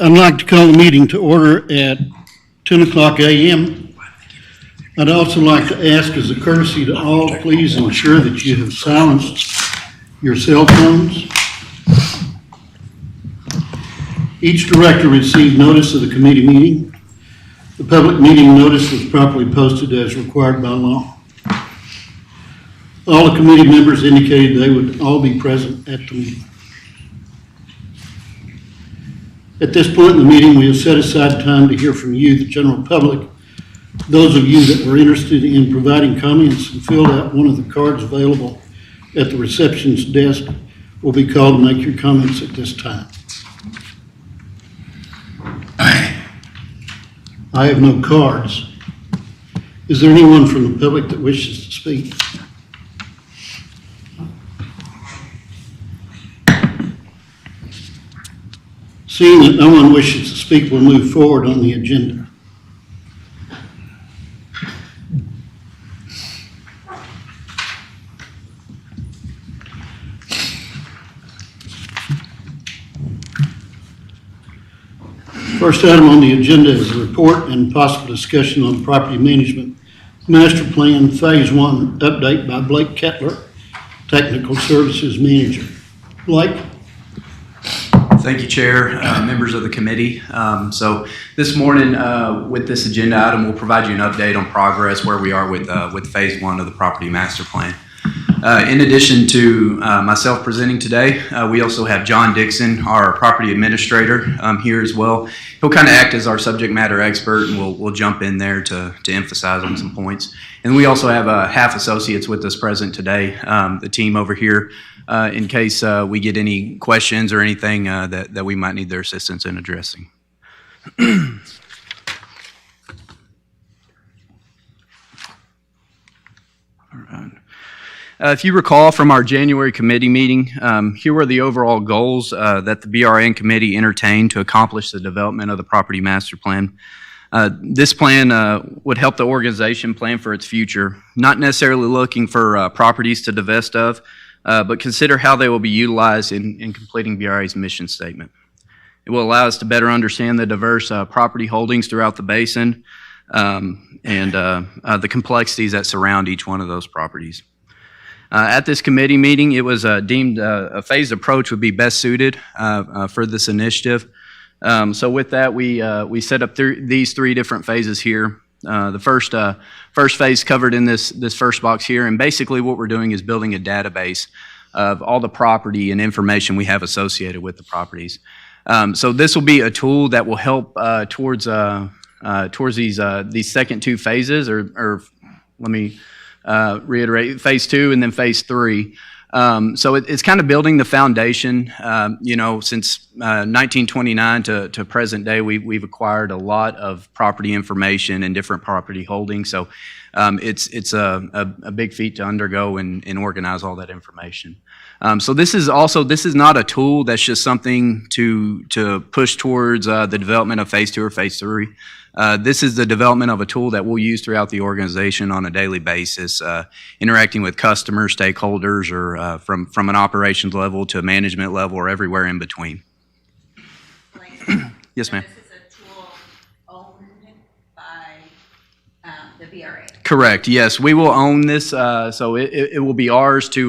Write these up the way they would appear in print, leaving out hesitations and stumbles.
I'd like to call the meeting to order at 10 o'clock a.m. I'd also like to ask, as a courtesy to all, please ensure that you have silenced your cell phones. Each director received notice of the committee meeting. The public meeting notice was properly posted as required by law. All the committee members indicated they would all be present at the meeting. At this point in the meeting, we have set aside time to hear from you, the general public. Those of you that were interested in providing comments and filled out one of the cards available at the receptionist desk will be called to make your comments at this time. I have no cards. Is there anyone from the public that wishes to speak? Seeing that no one wishes to speak, we'll move forward on the agenda. First item on the agenda is a report and possible discussion on property management master plan phase 1 update by Blake Kettler, Technical Services Manager. Blake? Thank you, Chair, members of the committee. So this morning, with this agenda item, we'll provide you an update on progress where we are with phase 1 of the property master plan. In addition to myself presenting today, we also have John Dixon, our property administrator, here as well. He'll kind of act as our subject matter expert, and we'll jump in there to emphasize on some points. And we also have half associates with us present today, the team over here, in case we get any questions or anything that we might need their assistance in addressing. All right. If you recall from our January committee meeting, here were the overall goals that the BRN committee entertained to accomplish the development of the property master plan. This plan would help the organization plan for its future, not necessarily looking for properties to divest of, but consider how they will be utilized in completing BRA's mission statement. It will allow us to better understand the diverse property holdings throughout the basin and the complexities that surround each one of those properties. At this committee meeting, it was deemed a phased approach would be best suited for this initiative. So with that, we set up these three different phases here. The first phase covered in this first box here, and basically what we're doing is building a database of all the property and information we have associated with the properties. So this will be a tool that will help towards these second two phases, or let me reiterate, phase 2 and then phase 3. So it's kind of building the foundation. Since 1929 to present day, we've acquired a lot of property information and different property holdings. So it's a big feat to undergo and organize all that information. So this is not a tool that's just something to push towards the development of phase 2 or phase 3. This is the development of a tool that we'll use throughout the organization on a daily basis, interacting with customers, stakeholders, or from an operations level to a management level, or everywhere in between. Yes, ma'am. This is a tool owned by the BRA. Correct. Yes, we will own this, so it will be ours to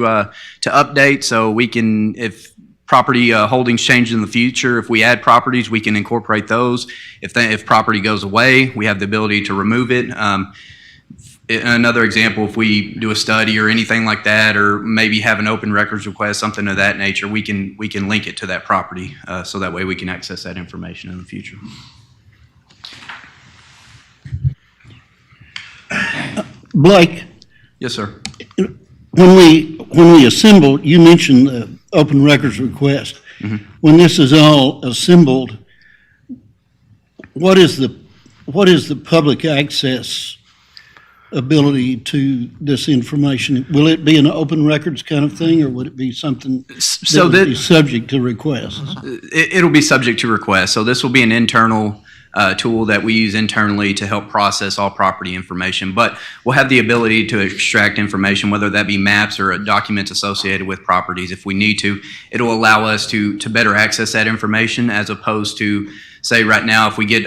update. So we can, if property holdings change in the future, if we add properties, we can incorporate those. If property goes away, we have the ability to remove it. Another example, if we do a study or anything like that, or maybe have an open records request, something of that nature, we can link it to that property, so that way we can access that information in the future. Blake? Yes, sir. When we assemble, you mentioned the open records request. Mm-hmm. When this is all assembled, what is the public access ability to this information? Will it be an open records kind of thing, or would it be something that would be subject to requests? It'll be subject to requests. So this will be an internal tool that we use internally to help process all property information. But we'll have the ability to extract information, whether that be maps or documents associated with properties. If we need to, it'll allow us to better access that information, as opposed to, say, right now, if we get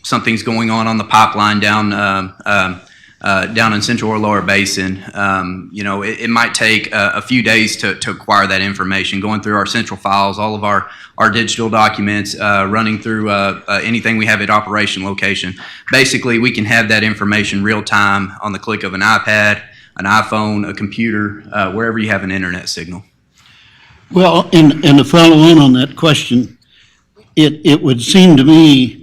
something's going on the pipeline down in Central or Lower Basin, it might take a few days to acquire that information, going through our central files, all of our digital documents, running through anything we have at operation location. Basically, we can have that information real time on the click of an iPad, an iPhone, a computer, wherever you have an internet signal. Well, and to follow on that question, it would seem to me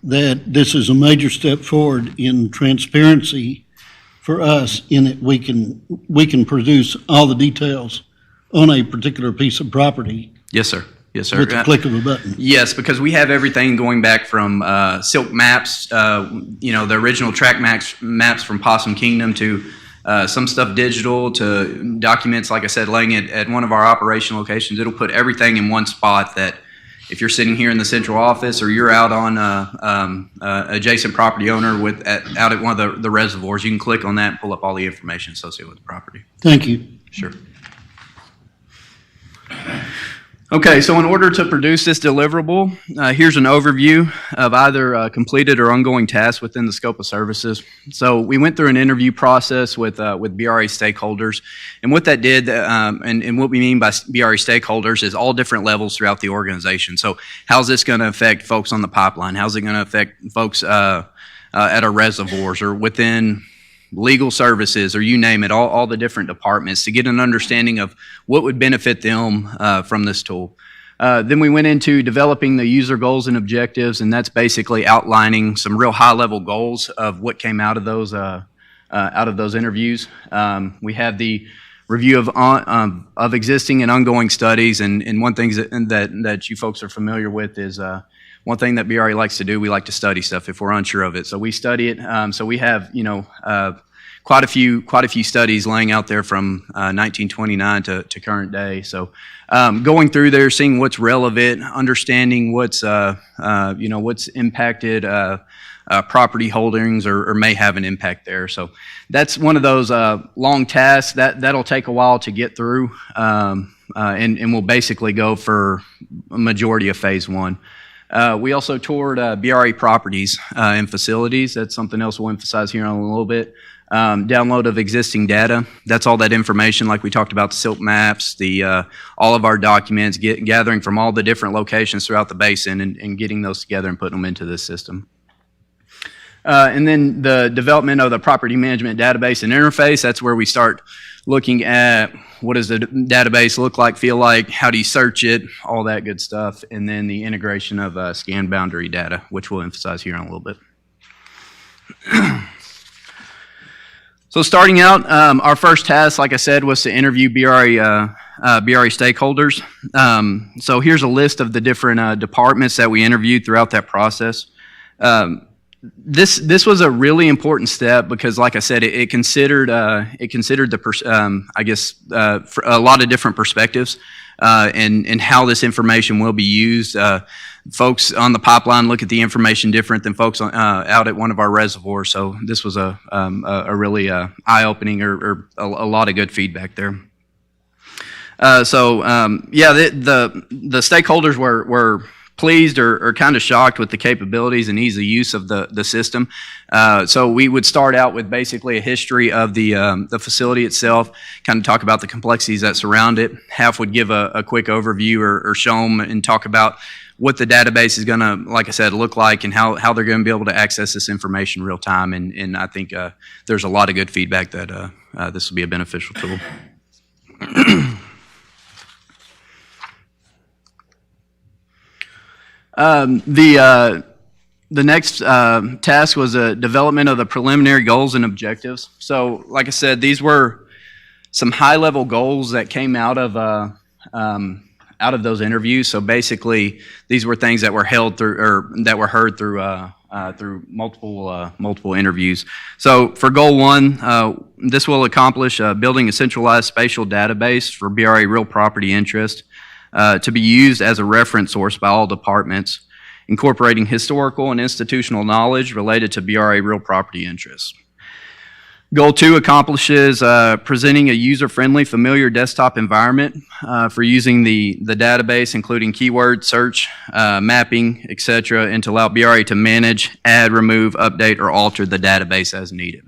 that this is a major step forward in transparency for us, in that we can produce all the details on a particular piece of property Yes, sir. Yes, sir. with the click of a button. Yes, because we have everything going back from silk maps, the original track maps from Possum Kingdom, to some stuff digital, to documents, like I said, laying it at one of our operation locations. It'll put everything in one spot, that if you're sitting here in the central office, or you're out on adjacent property owner out at one of the reservoirs, you can click on that and pull up all the information associated with the property. Thank you. Sure. Okay, so in order to produce this deliverable, here's an overview of either completed or ongoing tasks within the scope of services. So we went through an interview process with BRA stakeholders, and what that did, and what we mean by BRA stakeholders, is all different levels throughout the organization. So how's this going to affect folks on the pipeline? How's it going to affect folks at our reservoirs, or within legal services, or you name it, all the different departments, to get an understanding of what would benefit them from this tool. Then we went into developing the user goals and objectives, and that's basically outlining some real high-level goals of what came out of those interviews. We have the review of existing and ongoing studies, and one thing that you folks are familiar with is one thing that BRA likes to do. We like to study stuff if we're unsure of it. So we study it. So we have, quite a few studies laying out there from 1929 to current day. So going through there, seeing what's relevant, understanding what's impacted property holdings, or may have an impact there. So that's one of those long tasks that'll take a while to get through, and will basically go for a majority of phase one. We also toured BRA properties and facilities. That's something else we'll emphasize here in a little bit. Download of existing data. That's all that information, like we talked about, the silk maps, all of our documents, gathering from all the different locations throughout the basin, and getting those together and putting them into this system. And then the development of the property management database and interface. That's where we start looking at what does the database look like, feel like, how do you search it, all that good stuff. And then the integration of scan boundary data, which we'll emphasize here in a little bit. So starting out, our first task, like I said, was to interview BRA stakeholders. So here's a list of the different departments that we interviewed throughout that process. This was a really important step because, like I said, it considered a lot of different perspectives and how this information will be used. Folks on the pipeline look at the information different than folks out at one of our reservoirs. So this was a really eye-opening or a lot of good feedback there. The stakeholders were pleased or kind of shocked with the capabilities and ease of use of the system. So we would start out with basically a history of the facility itself, kind of talk about the complexities that surround it. Half would give a quick overview or show them and talk about what the database is going to, like I said, look like, and how they're going to be able to access this information real time. And I think there's a lot of good feedback that this will be a beneficial tool. The next task was a development of the preliminary goals and objectives. So, like I said, these were some high-level goals that came out of those interviews. So basically, these were things that were heard through multiple interviews. So for goal one, this will accomplish building a centralized spatial database for BRA real property interest to be used as a reference source by all departments. incorporating historical and institutional knowledge related to BRA real property interests. Goal 2 accomplishes presenting a user-friendly, familiar desktop environment for using the database, including keyword search, mapping, etc., and to allow BRA to manage, add, remove, update, or alter the database as needed.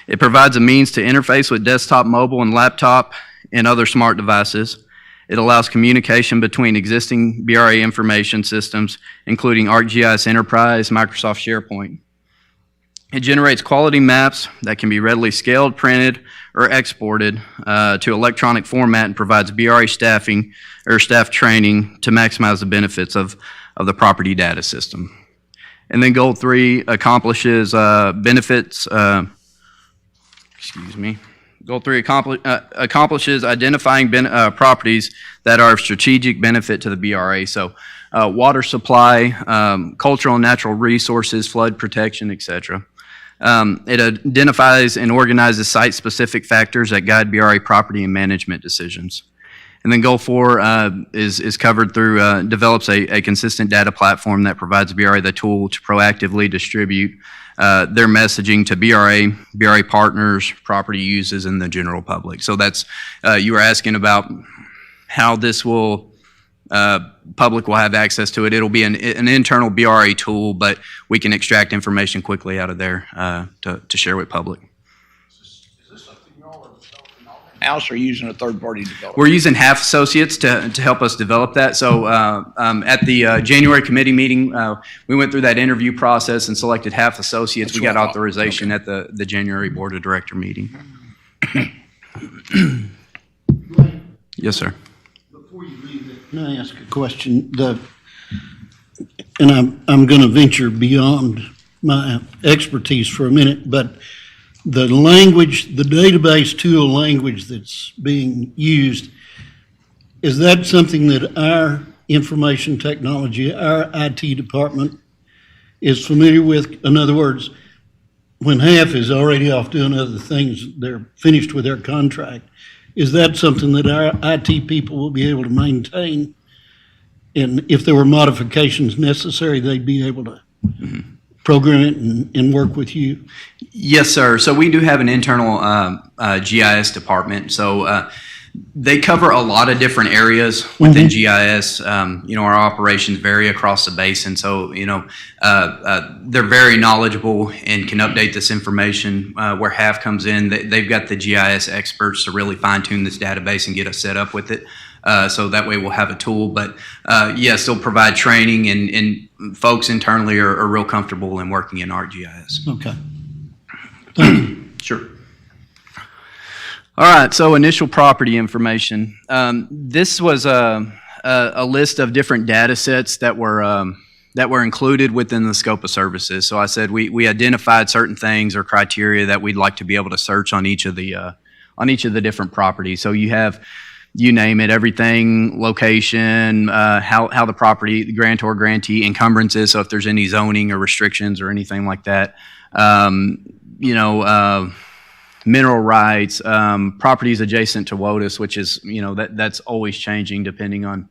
It provides a means to interface with desktop, mobile, and laptop and other smart devices. It allows communication between existing BRA information systems, including ArcGIS Enterprise, Microsoft SharePoint. It generates quality maps that can be readily scaled, printed, or exported to electronic format and provides BRA staff training to maximize the benefits of the property data system. And then Goal 3 accomplishes Goal 3 accomplishes identifying properties that are of strategic benefit to the BRA. So water supply, cultural and natural resources, flood protection, etc. It identifies and organizes site-specific factors that guide BRA property and management decisions. And then Goal 4 is covered through, develops a consistent data platform that provides BRA the tool to proactively distribute their messaging to BRA partners, property users, and the general public. So that's, you were asking about how this will, public will have access to it. It'll be an internal BRA tool, but we can extract information quickly out of there to share with public. Is this something y'all are developing in-house or using a third-party developer? We're using Half Associates to help us develop that. So at the January committee meeting, we went through that interview process and selected Half Associates. That's We got what I thought. authorization Okay. at the January Board of Director meeting. Yes, sir. Before you leave it, can I ask a question? And I'm going to venture beyond my expertise for a minute, but the language, the database tool language that's being used, is that something that our information technology, our IT department is familiar with? In other words, when Half is already off doing other things, they're finished with their contract, is that something that our IT people will be able to maintain? And if there were modifications necessary, they'd be able to program it and work with you? Yes, sir. So we do have an internal GIS department. So they cover a lot of different areas within GIS. Our operations vary across the basin. So, they're very knowledgeable and can update this information. Where Half comes in, they've got the GIS experts to really fine tune this database and get us set up with it. So that way we'll have a tool. But yes, they'll provide training and folks internally are real comfortable in working in ArcGIS. Okay. Sure. All right, so initial property information. This was a list of different data sets that were included within the scope of services. So I said we identified certain things or criteria that we'd like to be able to search on each of the different properties. So you have, you name it, everything, location, how the property, the grantor, grantee, encumbrances, so if there's any zoning or restrictions or anything like that. Mineral rights, properties adjacent to WOTUS, which is, that's always changing depending on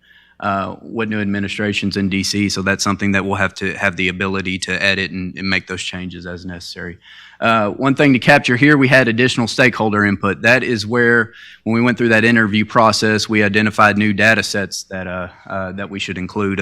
what new administration's in DC. So that's something that we'll have to have the ability to edit and make those changes as necessary. One thing to capture here, we had additional stakeholder input. That is where, when we went through that interview process, we identified new data sets that we should include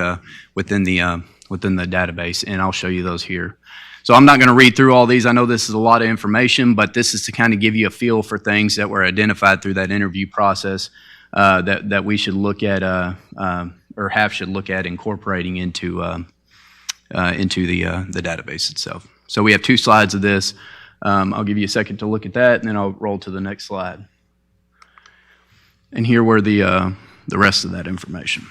within the database, and I'll show you those here. So I'm not going to read through all these. I know this is a lot of information, but this is to kind of give you a feel for things that were identified through that interview process that we should look at, or Half should look at incorporating into the database itself. So we have 2 slides of this. I'll give you a second to look at that, and then I'll roll to the next slide. And here were the rest of that information.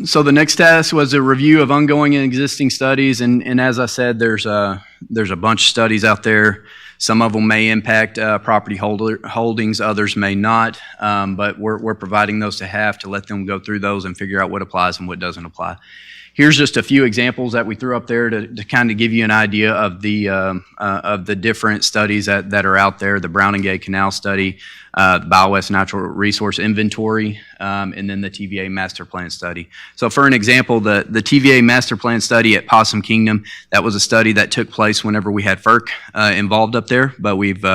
So the next task was a review of ongoing and existing studies, and as I said, there's a bunch of studies out there. Some of them may impact property holdings, others may not, but we're providing those to Half to let them go through those and figure out what applies and what doesn't apply. Here's just a few examples that we threw up there to kind of give you an idea of the different studies that are out there. The Brown and Gay Canal Study, the BioWest Natural Resource Inventory, and then the TVA Master Plan Study. So for an example, the TVA Master Plan Study at Possum Kingdom, that was a study that took place whenever we had FERC involved up there, but we've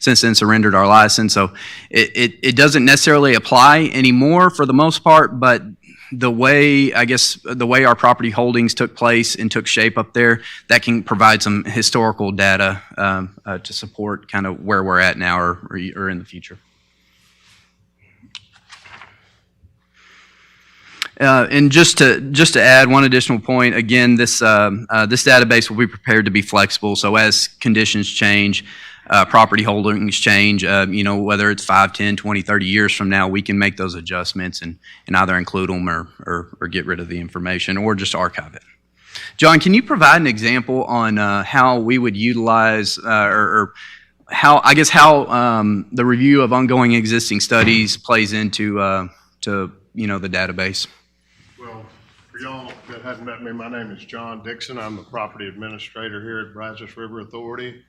since then surrendered our license. So it doesn't necessarily apply anymore for the most part, but the way our property holdings took place and took shape up there, that can provide some historical data to support kind of where we're at now or in the future. And just to add one additional point, again, this database will be prepared to be flexible. So as conditions change, property holdings change, whether it's 5, 10, 20, 30 years from now, we can make those adjustments and either include them or get rid of the information or just archive it. John, can you provide an example on how we would utilize or how the review of ongoing existing studies plays into the database? Well, for y'all that hadn't met me, my name is John Dixon. I'm the property administrator here at Brazos River Authority,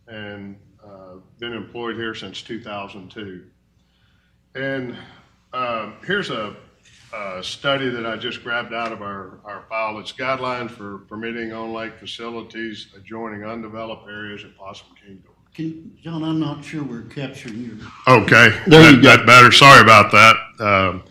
and been employed here since 2002. And here's a study that I just grabbed out of our file. It's guidelines for permitting on-lake facilities adjoining undeveloped areas at Possum Kingdom. John, I'm not sure we're capturing your. Okay, There you go. that better. Sorry about that.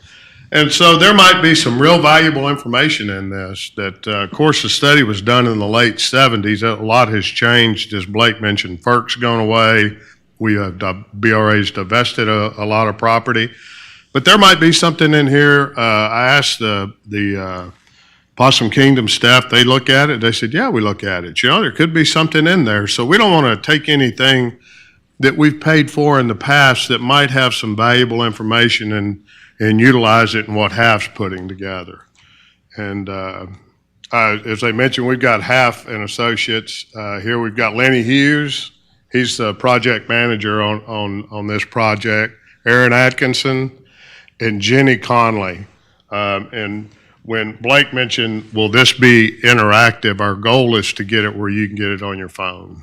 And so there might be some real valuable information in this that, of course, the study was done in the late 70s. A lot has changed. As Blake mentioned, FERC's gone away. We have BRA's divested a lot of property. But there might be something in here. I asked the Possum Kingdom staff, they look at it. They said, yeah, we look at it. There could be something in there. So we don't want to take anything that we've paid for in the past that might have some valuable information and utilize it in what HAF's putting together. And as I mentioned, we've got HAF and Associates. Here we've got Lenny Hughes. He's the project manager on this project. Aaron Atkinson and Jenny Conley. And when Blake mentioned, will this be interactive, our goal is to get it where you can get it on your phone.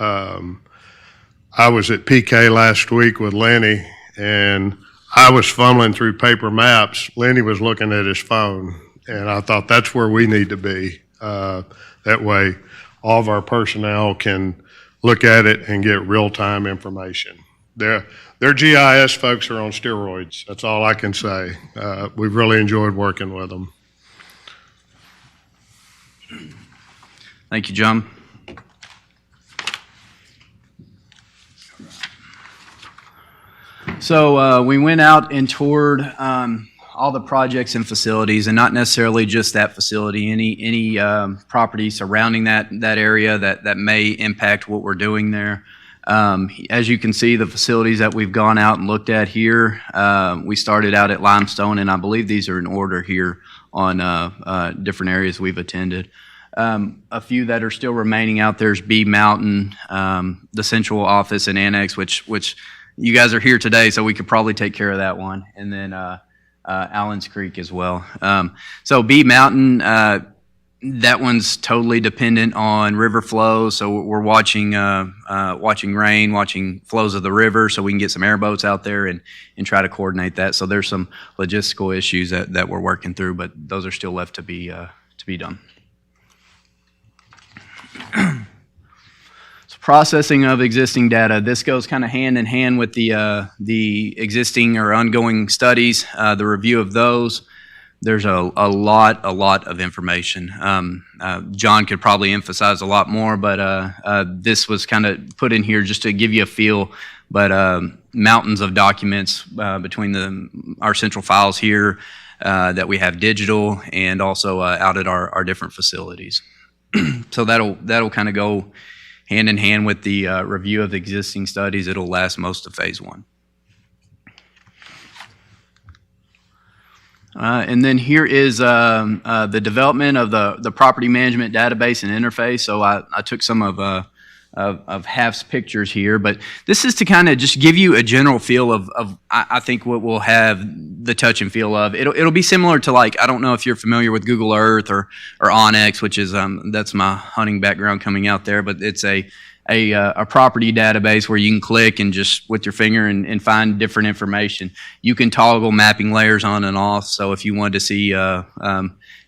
I was at PK last week with Lenny, and I was fumbling through paper maps. Lenny was looking at his phone, and I thought that's where we need to be. That way, all of our personnel can look at it and get real-time information. Their GIS folks are on steroids. That's all I can say. We've really enjoyed working with them. Thank you, John. So we went out and toured all the projects and facilities, and not necessarily just that facility, any property surrounding that area that may impact what we're doing there. As you can see, the facilities that we've gone out and looked at here, we started out at Limestone, and I believe these are in order here on different areas we've attended. A few that are still remaining out there is Bee Mountain, the central office and annex, which you guys are here today, so we could probably take care of that one. And then Allen's Creek as well. So Bee Mountain, that one's totally dependent on river flow. So we're watching rain, watching flows of the river, so we can get some airboats out there and try to coordinate that. So there's some logistical issues that we're working through, but those are still left to be done. Processing of existing data. This goes kind of hand in hand with the existing or ongoing studies, the review of those. There's a lot of information. John could probably emphasize a lot more, but this was kind of put in here just to give you a feel. But mountains of documents between our central files here that we have digital and also out at our different facilities. So that'll kind of go hand in hand with the review of the existing studies. It'll last most of phase one. And then here is the development of the property management database and interface. So I took some of of Half's pictures here, but this is to kind of just give you a general feel of I think what we'll have the touch and feel of. It'll be similar to, like, I don't know if you're familiar with Google Earth or Onyx, which is that's my hunting background coming out there, but it's a property database where you can click and just with your finger and find different information. You can toggle mapping layers on and off. So if you wanted to see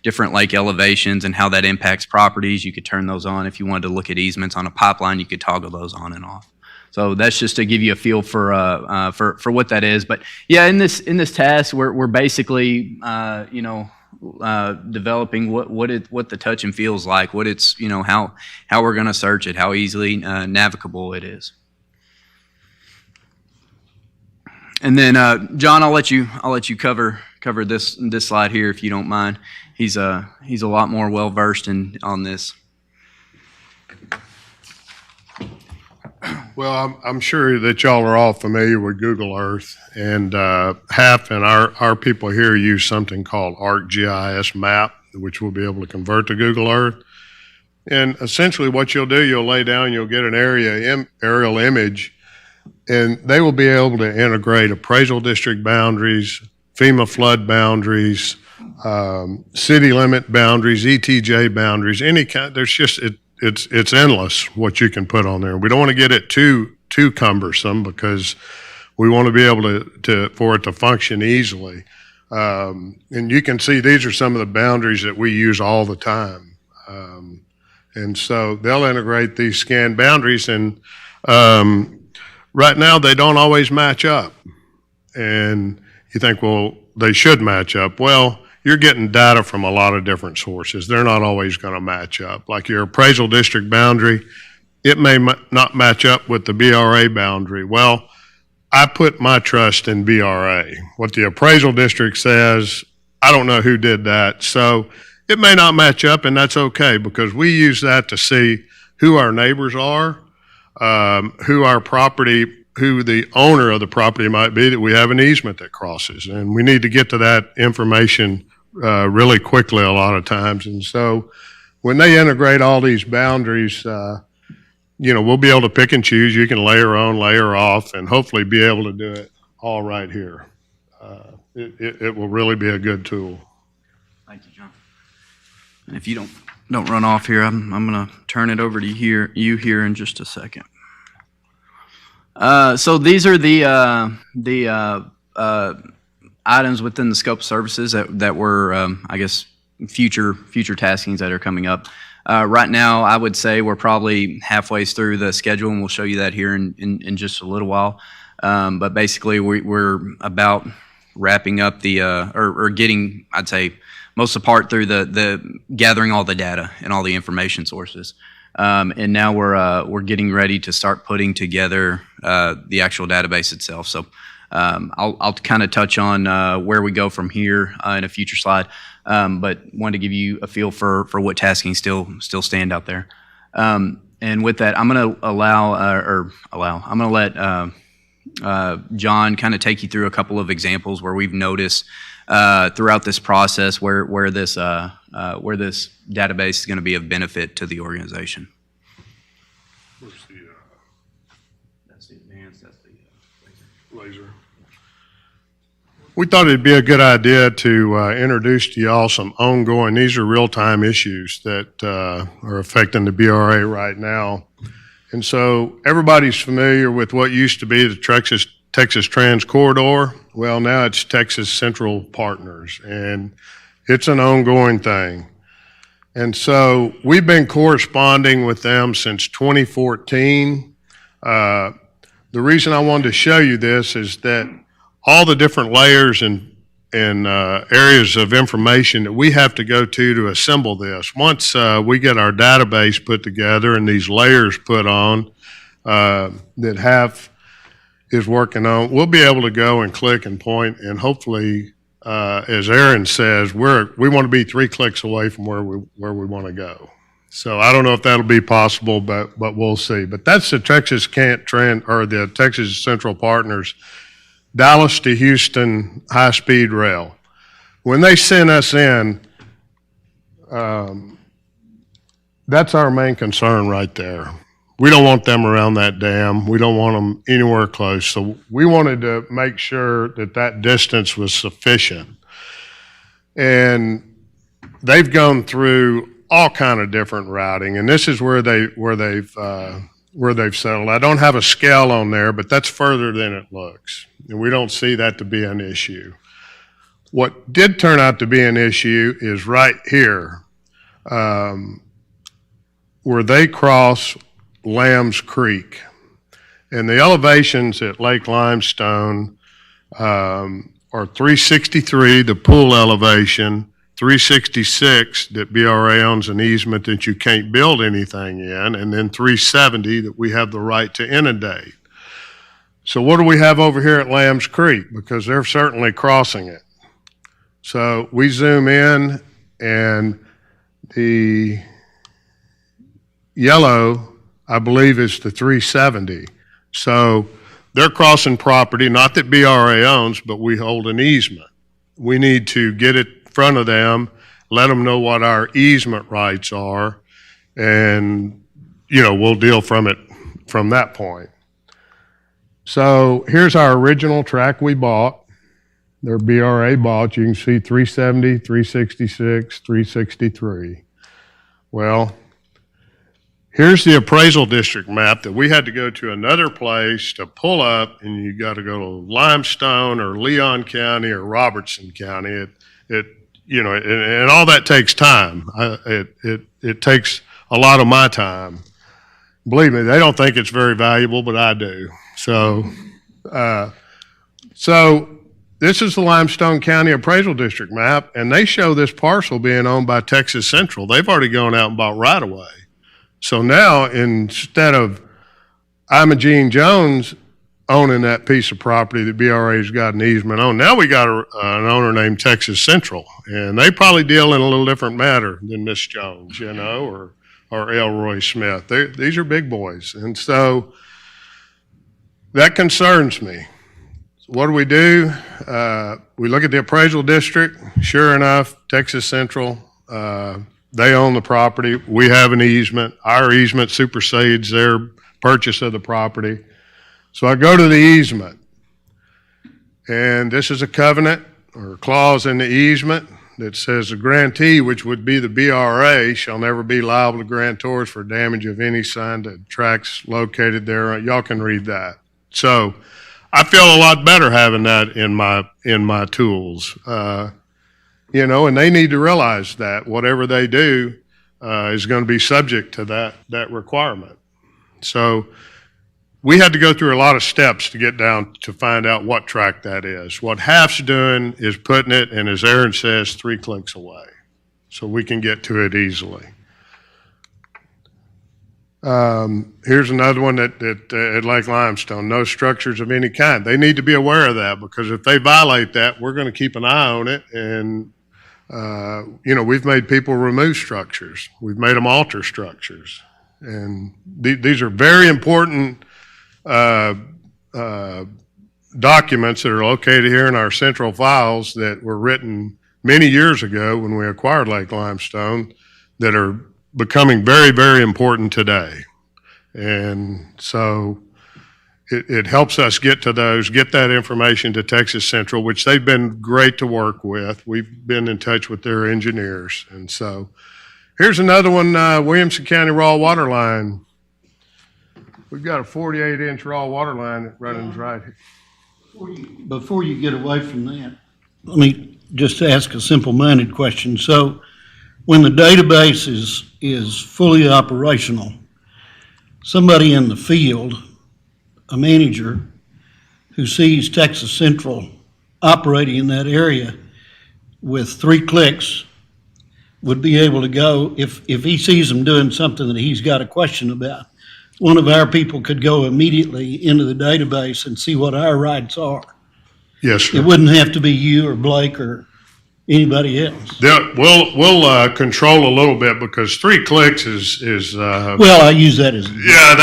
different lake elevations and how that impacts properties, you could turn those on. If you wanted to look at easements on a pipeline, you could toggle those on and off. So that's just to give you a feel for what that is. But yeah, in this task, we're basically developing what the touch and feels like, what it's how we're going to search it, how easily navigable it is. And then John, I'll let you cover this slide here if you don't mind. He's a lot more well versed on this. Well, I'm sure that y'all are all familiar with Google Earth, and Half and our people here use something called ArcGIS Map, which we'll be able to convert to Google Earth. And essentially what you'll do, you'll lay down, you'll get an aerial image, and they will be able to integrate appraisal district boundaries, FEMA flood boundaries, city limit boundaries, ETJ boundaries, any kind. There's just it's endless what you can put on there. We don't want to get it too cumbersome because we want to be able for it to function easily. And you can see these are some of the boundaries that we use all the time. And so they'll integrate these scanned boundaries, and right now they don't always match up. And you think, well, they should match up. Well, you're getting data from a lot of different sources. They're not always going to match up. Like your appraisal district boundary, it may not match up with the BRA boundary. Well, I put my trust in BRA. What the appraisal district says, I don't know who did that. So it may not match up, and that's okay, because we use that to see who our neighbors are, who the owner of the property might be that we have an easement that crosses. And we need to get to that information really quickly a lot of times. And so when they integrate all these boundaries, we'll be able to pick and choose. You can layer on, layer off, and hopefully be able to do it all right here. It will really be a good tool. Thank you, John. And if you don't run off here, I'm going to turn it over to you here in just a second. So these are the items within the scope of services that were, I guess, future taskings that are coming up. Right now, I would say we're probably halfway through the schedule, and we'll show you that here in just a little while. But basically, we're about wrapping up or getting, I'd say, most of the part through the gathering all the data and all the information sources. And now we're getting ready to start putting together the actual database itself. So I'll kind of touch on where we go from here in a future slide, but wanted to give you a feel for what tasking still stand out there. And with that, I'm going to I'm going to let John kind of take you through a couple of examples where we've noticed throughout this process where this database is going to be of benefit to the organization. Where's the That's the advanced. That's the laser? We thought it'd be a good idea to introduce to y'all some ongoing, these are real-time issues that are affecting the BRA right now. And so everybody's familiar with what used to be the Texas Trans Corridor. Well, now it's Texas Central Partners, and it's an ongoing thing. And so we've been corresponding with them since 2014. The reason I wanted to show you this is that all the different layers and areas of information that we have to go to assemble this. Once we get our database put together and these layers put on that HAF is working on, we'll be able to go and click and point, and hopefully, as Aaron says, we want to be 3 clicks away from where we want to go. So I don't know if that'll be possible, but we'll see. But that's the Texas the Texas Central Partners Dallas to Houston high-speed rail. When they sent us in, that's our main concern right there. we don't want them around that dam. We don't want them anywhere close. So we wanted to make sure that that distance was sufficient. And they've gone through all kind of different routing, and this is where they've settled. I don't have a scale on there, but that's further than it looks, and we don't see that to be an issue. What did turn out to be an issue is right here, where they cross Lambs Creek, and the elevations at Lake Limestone are 363, the pool elevation, 366 that BRA owns an easement that you can't build anything in, and then 370 that we have the right to inundate. So what do we have over here at Lambs Creek? Because they're certainly crossing it. So we zoom in, and the yellow, I believe, is the 370. So they're crossing property, not that BRA owns, but we hold an easement. We need to get it in front of them, let them know what our easement rights are, and, we'll deal from that point. So here's our original track we bought. They're BRA bought. You can see 370, 366, 363. Well, here's the appraisal district map that we had to go to another place to pull up, and you got to go to Limestone or Leon County or Robertson County. And all that takes time. It takes a lot of my time. Believe me, they don't think it's very valuable, but I do. So this is the Limestone County Appraisal District map, and they show this parcel being owned by Texas Central. They've already gone out and bought right away. So now, instead of Imogene Jones owning that piece of property that BRA's got an easement on, now we got an owner named Texas Central, and they probably deal in a little different matter than Miss Jones, or Elroy Smith. These are big boys, and so that concerns me. So what do? We look at the appraisal district. Sure enough, Texas Central, they own the property. We have an easement. Our easement supersedes their purchase of the property. So I go to the easement, and this is a covenant or a clause in the easement that says the grantee, which would be the BRA, shall never be liable to grantors for damage of any kind to tracts located there. Y'all can read that. So I feel a lot better having that in my tools. And they need to realize that whatever they do is going to be subject to that requirement. So we had to go through a lot of steps to get down to find out what track that is. What Half's doing is putting it, and as Aaron says, 3 clicks away, so we can get to it easily. Here's another one at Lake Limestone, no structures of any kind. They need to be aware of that, because if they violate that, we're going to keep an eye on it. And, we've made people remove structures. We've made them alter structures. And these are very important documents that are located here in our central files that were written many years ago when we acquired Lake Limestone, that are becoming very, very important today. And so it helps us get to those, get that information to Texas Central, which they've been great to work with. We've been in touch with their engineers. And so here's another one, Williamson County raw water line. We've got a 48-inch raw water line that runs right here. Before you get away from that, let me just ask a simple-minded question. So when the database is fully operational, somebody in the field, a manager who sees Texas Central operating in that area with 3 clicks would be able to go, if he sees them doing something that he's got a question about, one of our people could go immediately into the database and see what our rights are. Yes, sir. It wouldn't have to be you or Blake or anybody else. We'll control a little bit, because 3 clicks is Well, I use that as. Yeah,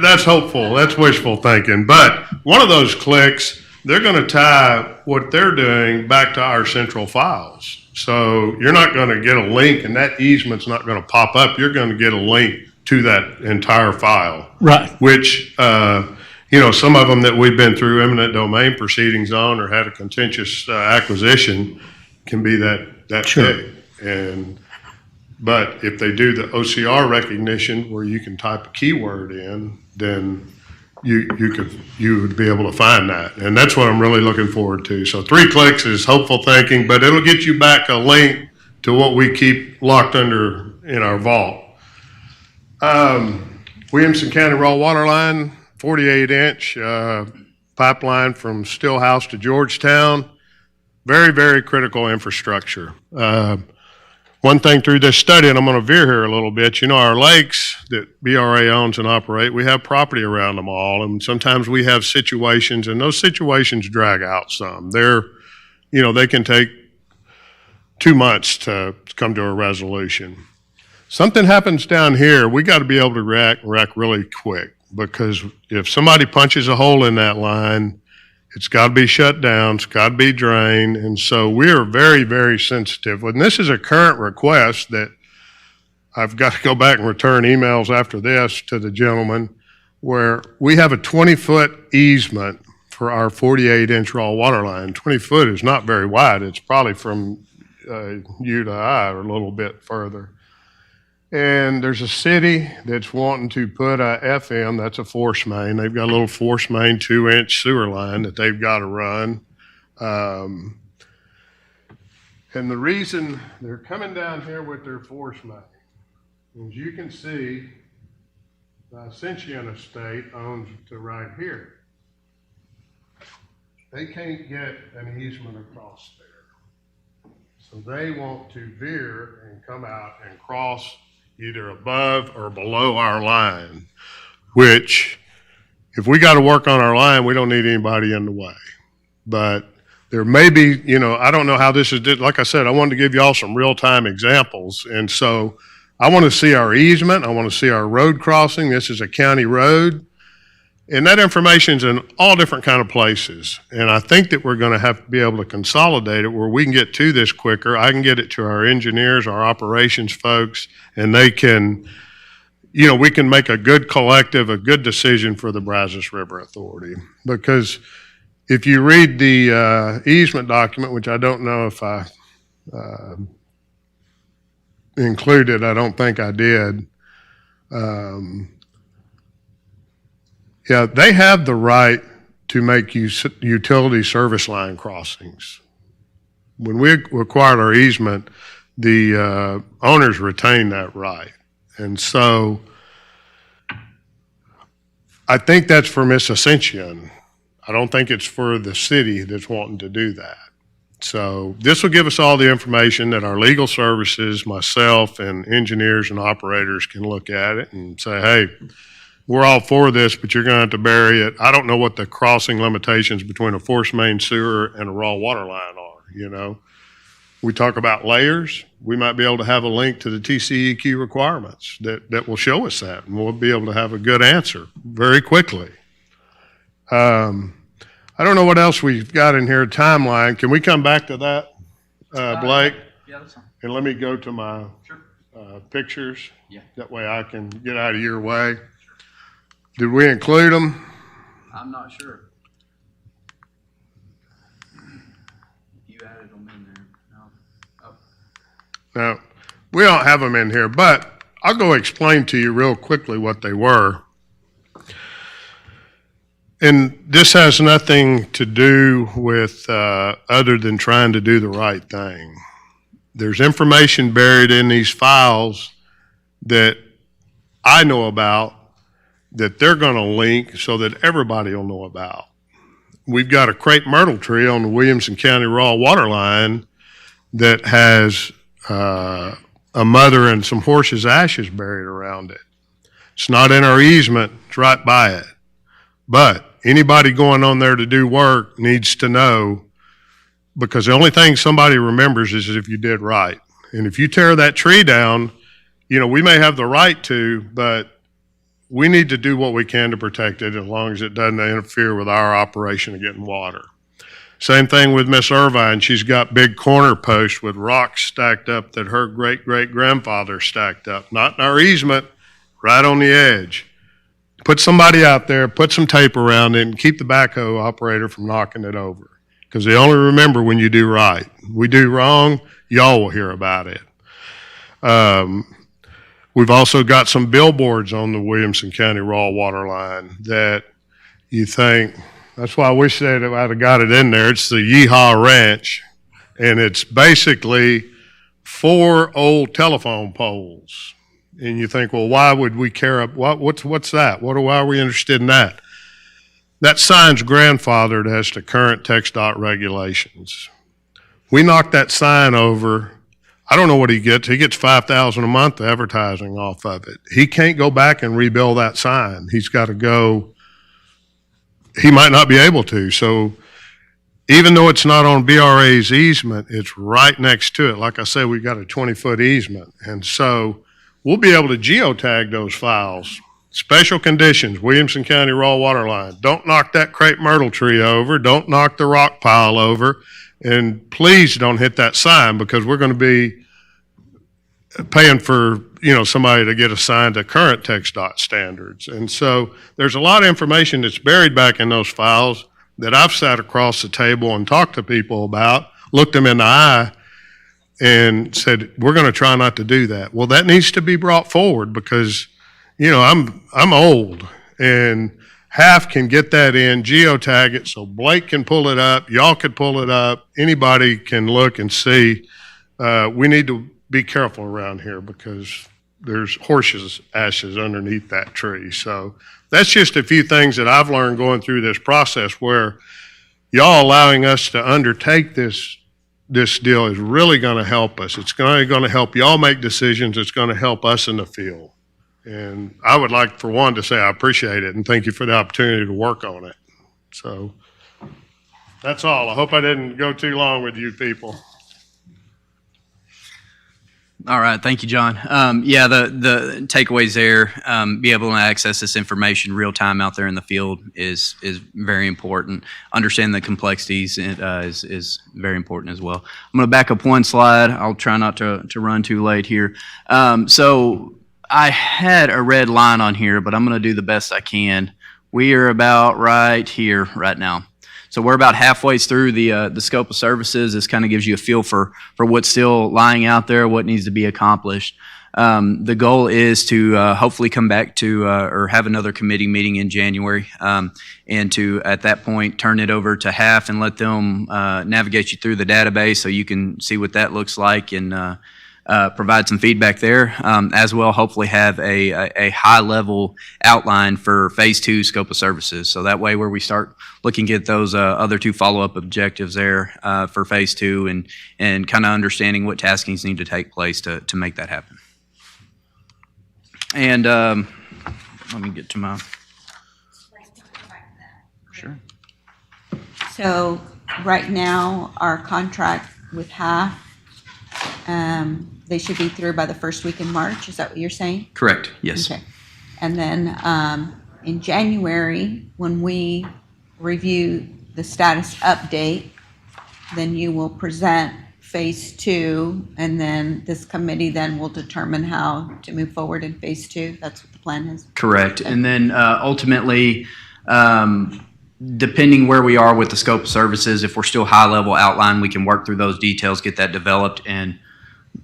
that's hopeful. That's wishful thinking. But one of those clicks, they're going to tie what they're doing back to our central files. So you're not going to get a link, and that easement's not going to pop up. You're going to get a link to that entire file. Right. Which, some of them that we've been through eminent domain proceedings on or had a contentious acquisition can be that Sure. big. But if they do the OCR recognition where you can type a keyword in, then you would be able to find that. And that's what I'm really looking forward to. So 3 clicks is hopeful thinking, but it'll get you back a link to what we keep locked under in our vault. Williamson County raw water line, 48-inch pipeline from Stillhouse to Georgetown. Very, very critical infrastructure. One thing through this study, and I'm going to veer here a little bit, our lakes that BRA owns and operate, we have property around them all, and sometimes we have situations, and those situations drag out some. They can take 2 months to come to a resolution. Something happens down here, we got to be able to react really quick, because if somebody punches a hole in that line, it's got to be shut down, it's got to be drained, and so we are very, very sensitive. And this is a current request that I've got to go back and return emails after this to the gentleman, where we have a 20-foot easement for our 48-inch raw water line. 20 foot is not very wide. It's probably from you to I or a little bit further. And there's a city that's wanting to put a FM, that's a force main. They've got a little force main 2-inch sewer line that they've got to run. And the reason they're coming down here with their force main, as you can see, the Ascension Estate owns to right here. They can't get an easement across there. So they want to veer and come out and cross either above or below our line, which if we got to work on our line, we don't need anybody in the way. But there may be, I don't know how this is, like I said, I wanted to give y'all some real-time examples. And so I want to see our easement. I want to see our road crossing. This is a county road. And that information's in all different kind of places. And I think that we're going to have to be able to consolidate it where we can get to this quicker. I can get it to our engineers, our operations folks, and they can, we can make a good collective, a good decision for the Brazos River Authority. Because if you read the easement document, which I don't know if I included, I don't think I did, yeah, they have the right to make utility service line crossings. When we acquired our easement, the owners retained that right. And so I think that's for Miss Ascension. I don't think it's for the city that's wanting to do that. So this will give us all the information that our legal services, myself, and engineers and operators can look at it and say, hey, we're all for this, but you're going to have to bury it. I don't know what the crossing limitations between a force main sewer and a raw water line are, We talk about layers. We might be able to have a link to the TCEQ requirements that will show us that, and we'll be able to have a good answer very quickly. I don't know what else we've got in here, timeline. Can we come back to that, Blake? Yeah, that's fine. And let me go to my pictures. Yeah. That way I can get out of your way. Did we include them? I'm not sure. You added them in there. No. Oh. No, we don't have them in here, but I'll go explain to you real quickly what they were. And this has nothing to do with other than trying to do the right thing. There's information buried in these files that I know about that they're going to link so that everybody will know about. We've got a crepe myrtle tree on the Williamson County raw water line that has a mother and some horse's ashes buried around it. It's not in our easement, it's right by it. But anybody going on there to do work needs to know, because the only thing somebody remembers is if you did right. And if you tear that tree down, we may have the right to, but we need to do what we can to protect it as long as it doesn't interfere with our operation of getting water. Same thing with Miss Irvine. She's got big corner posts with rocks stacked up that her great-great-grandfather stacked up. Not in our easement, right on the edge. Put somebody out there, put some tape around it, and keep the backhoe operator from knocking it over. Because they only remember when you do right. We do wrong, y'all will hear about it. We've also got some billboards on the Williamson County raw water line that you think, that's why I wish that I'd have got it in there. It's the Yeehaw Ranch, and it's basically 4 old telephone poles. And you think, well, why would we care? What's that? Why are we interested in that? That sign's grandfathered as to current TxDOT regulations. We knocked that sign over. I don't know what he gets. He gets $5,000 a month advertising off of it. He can't go back and rebuild that sign. He's got to go. He might not be able to. So even though it's not on BRA's easement, it's right next to it. Like I said, we've got a 20-foot easement. And so we'll be able to geotag those files. Special conditions, Williamson County raw water line. Don't knock that crepe myrtle tree over. Don't knock the rock pile over. And please don't hit that sign, because we're going to be paying for, somebody to get assigned to current TxDOT standards. And so there's a lot of information that's buried back in those files that I've sat across the table and talked to people about, looked them in the eye, and said, we're going to try not to do that. Well, that needs to be brought forward, because, I'm old, and half can get that in, geotag it, so Blake can pull it up, y'all can pull it up, anybody can look and see. We need to be careful around here, because there's horses' ashes underneath that tree. So that's just a few things that I've learned going through this process, where y'all allowing us to undertake this deal is really going to help us. It's going to help y'all make decisions. It's going to help us in the field. And I would like, for one, to say I appreciate it and thank you for the opportunity to work on it. So that's all. I hope I didn't go too long with you people. All right, thank you, John. The takeaways there, be able to access this information real time out there in the field is very important. Understand the complexities is very important as well. I'm going to back up one slide. I'll try not to run too late here. So I had a red line on here, but I'm going to do the best I can. We are about right here right now. So we're about halfway through the scope of services. This kind of gives you a feel for what's still lying out there, what needs to be accomplished. The goal is to hopefully come back to or have another committee meeting in January, and to, at that point, turn it over to HAF and let them navigate you through the database so you can see what that looks like, and provide some feedback there, as well. Hopefully have a high-level outline for Phase 2 scope of services. So that way, where we start looking at those other 2 follow-up objectives there for Phase 2, and kind of understanding what taskings need to take place to make that happen. And let me get to my. Sure. So right now, our contract with HAF, they should be through by the first week in March. Is that what you're saying? Correct. Yes. Okay. And then in January, when we review the status update, then you will present Phase 2, and then this committee then will determine how to move forward in Phase 2. That's what the plan is. Correct. And then ultimately, depending where we are with the scope of services, if we're still high-level outline, we can work through those details, get that developed, and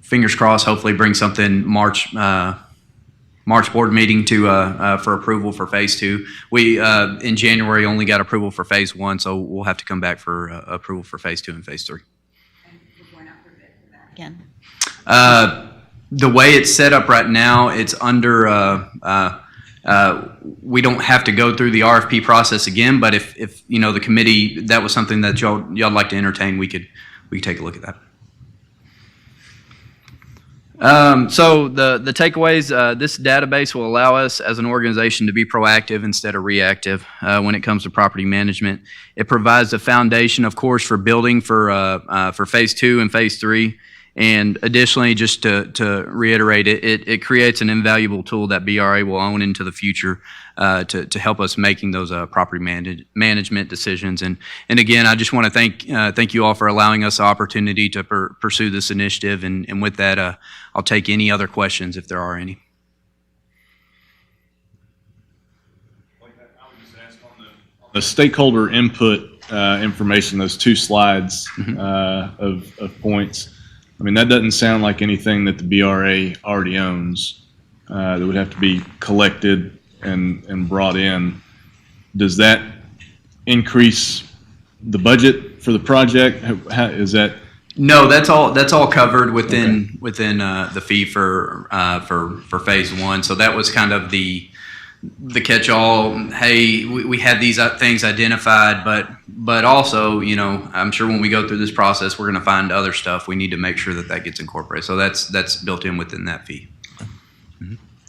fingers crossed, hopefully bring something March board meeting to for approval for Phase 2. We in January only got approval for Phase 1, so we'll have to come back for approval for Phase 2 and Phase 3. And we're going out for bid for that again. The way it's set up right now, it's under. We don't have to go through the RFP process again, but if the committee, that was something that y'all like to entertain, we could take a look at that. So the takeaways, this database will allow us as an organization to be proactive instead of reactive when it comes to property management. It provides a foundation, of course, for building for Phase 2 and Phase 3. And additionally, just to reiterate, it creates an invaluable tool that BRA will own into the future to help us making those property management decisions. And again, I just want to thank you all for allowing us the opportunity to pursue this initiative. And with that, I'll take any other questions if there are any. the stakeholder input information, those two slides of points, I mean, that doesn't sound like anything that the BRA already owns that would have to be collected and brought in. Does that increase the budget for the project? How, is that? No, that's all covered within the fee for phase one. So that was kind of the catch-all. Hey, we had these things identified, but also, you know, I'm sure when we go through this process, we're going to find other stuff. We need to make sure that gets incorporated. So that's built in within that fee.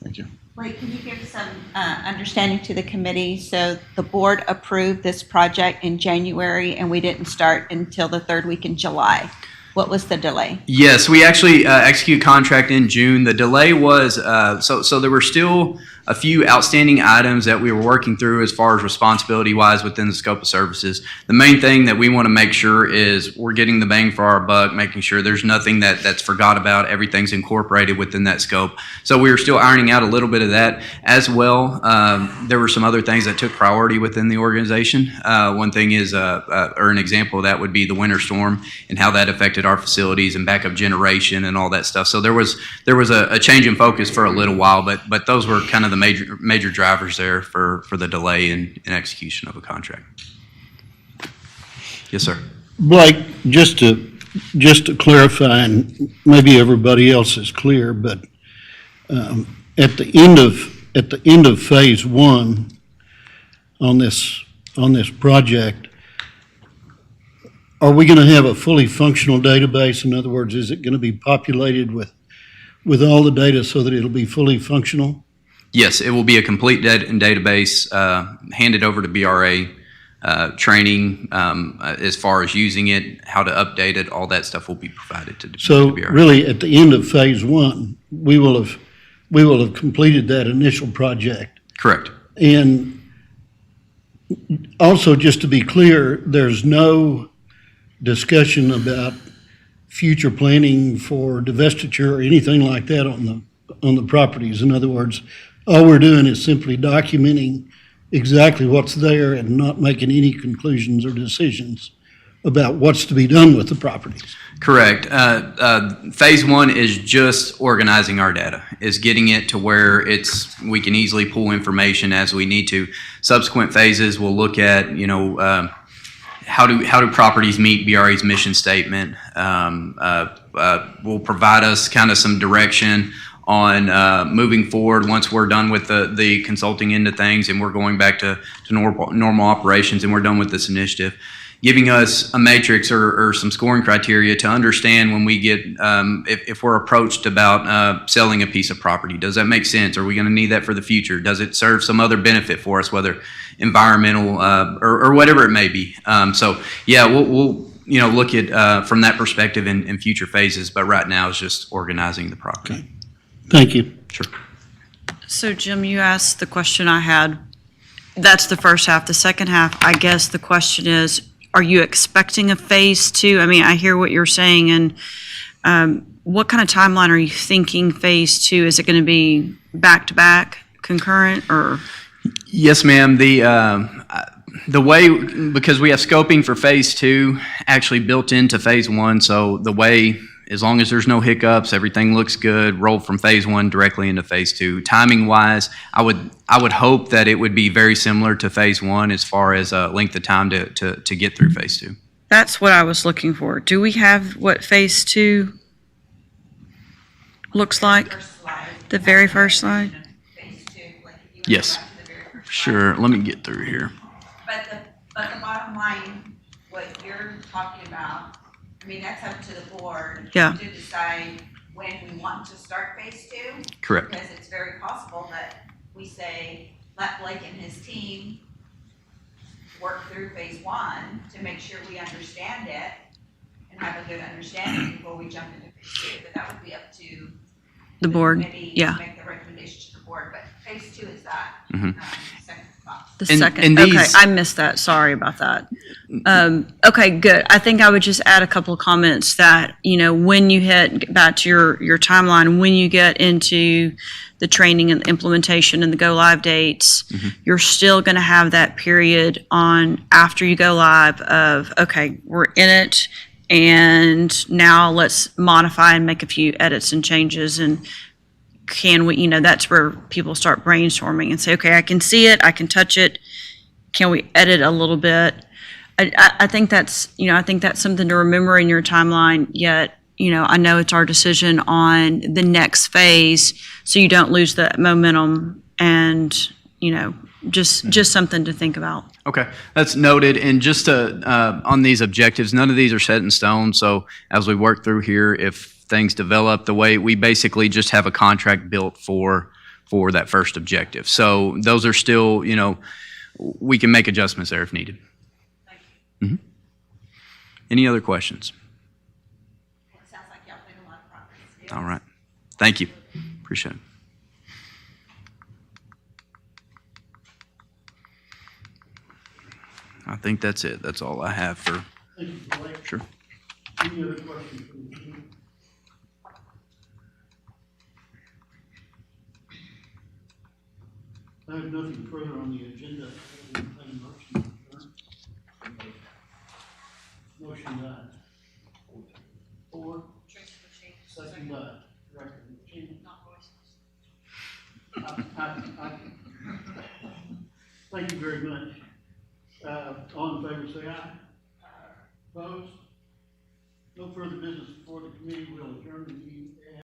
Thank you. Wait, can you give some understanding to the committee? So the board approved this project in January, and we didn't start until the third week in July. What was the delay? Yes, we actually executed contract in June. The delay was, so there were still a few outstanding items that we were working through as far as responsibility-wise within the scope of services. The main thing that we want to make sure is we're getting the bang for our buck, making sure there's nothing that's forgot about, everything's incorporated within that scope. So we were still ironing out a little bit of that as well. There were some other things that took priority within the organization. One thing is, or an example of that would be the winter storm and how that affected our facilities and backup generation and all that stuff. So there was a change in focus for a little while, but those were kind of the major drivers there for the delay in execution of a contract. Yes, sir. Blake, just to clarify, and maybe everybody else is clear, but at the end of phase one on this project, are we going to have a fully functional database? In other words, is it going to be populated with all the data so that it'll be fully functional? Yes, it will be a complete database handed over to BRA, training as far as using it, how to update it, all that stuff will be provided to So BRA. really, at the end of phase one, we will have completed that initial project. Correct. And also, just to be clear, there's no discussion about future planning for divestiture or anything like that on the properties. In other words, all we're doing is simply documenting exactly what's there and not making any conclusions or decisions about what's to be done with the properties. Correct. Phase one is just organizing our data, is getting it to where we can easily pull information as we need to. Subsequent phases, we'll look at, how do properties meet BRA's mission statement? Will provide us kind of some direction on moving forward once we're done with the consulting end of things and we're going back to normal operations and we're done with this initiative, giving us a matrix or some scoring criteria to understand when we get, if we're approached about selling a piece of property. Does that make sense? Are we going to need that for the future? Does it serve some other benefit for us, whether environmental or whatever it may be? So yeah, we'll look at from that perspective in future phases, but right now it's just organizing the property. Okay. Thank you. Sure. So Jim, you asked the question I had. That's the first half. The second half, I guess the question is, are you expecting a phase two? I mean, I hear what you're saying, and what kind of timeline are you thinking phase two? Is it going to be back-to-back, concurrent, or? Yes, ma'am. The way, because we have scoping for phase two actually built into phase one, so the way, as long as there's no hiccups, everything looks good, roll from phase one directly into phase two. Timing wise, I would hope that it would be very similar to phase one as far as length of time to get through phase two. That's what I was looking for. Do we have what phase two looks like? The very first slide? Phase two, like if you went Yes. back to the very first Sure, let me get through here. But the bottom line, what you're talking about, I mean, that's up to the board Yeah. to decide when we want to start phase two. Correct. Because it's very possible that we say, let Blake and his team work through phase one to make sure we understand it and have a good understanding before we jump into phase two. But that would be up to The board, committee yeah. to make the recommendation to the board. But phase two is that. Mhm. Second. The And- second, and okay, these- I missed that, sorry about that. Okay, good. I think I would just add a couple of comments that, when you hit, back to your timeline, when you get into the training and the implementation and the go-live dates, you're still going to have that period on after you go live of, okay, we're in it, and now let's modify and make a few edits and changes, and can we, that's where people start brainstorming and say, okay, I can see it, I can touch it, can we edit a little bit? I think that's, I think that's something to remember in your timeline, yet, I know it's our decision on the next phase, so you don't lose the momentum and, just something to think about. Okay, that's noted. And just to, on these objectives, none of these are set in stone. So as we work through here, if things develop the way, we basically just have a contract built for that first objective. So those are still, we can make adjustments there if needed. Mhm. Any other questions? Sounds like y'all made a lot of progress. All right. Thank you. Appreciate it. I think that's it. That's all I have for, Thank you, Blake. sure. Any other questions from the team? I have nothing further on the agenda. I will entertain a motion to adjourn. Motion died. Four. Second died. Director Machine. Thank you very much. All in favor, say aye. Opposed? No further business before the committee will adjourn the meeting.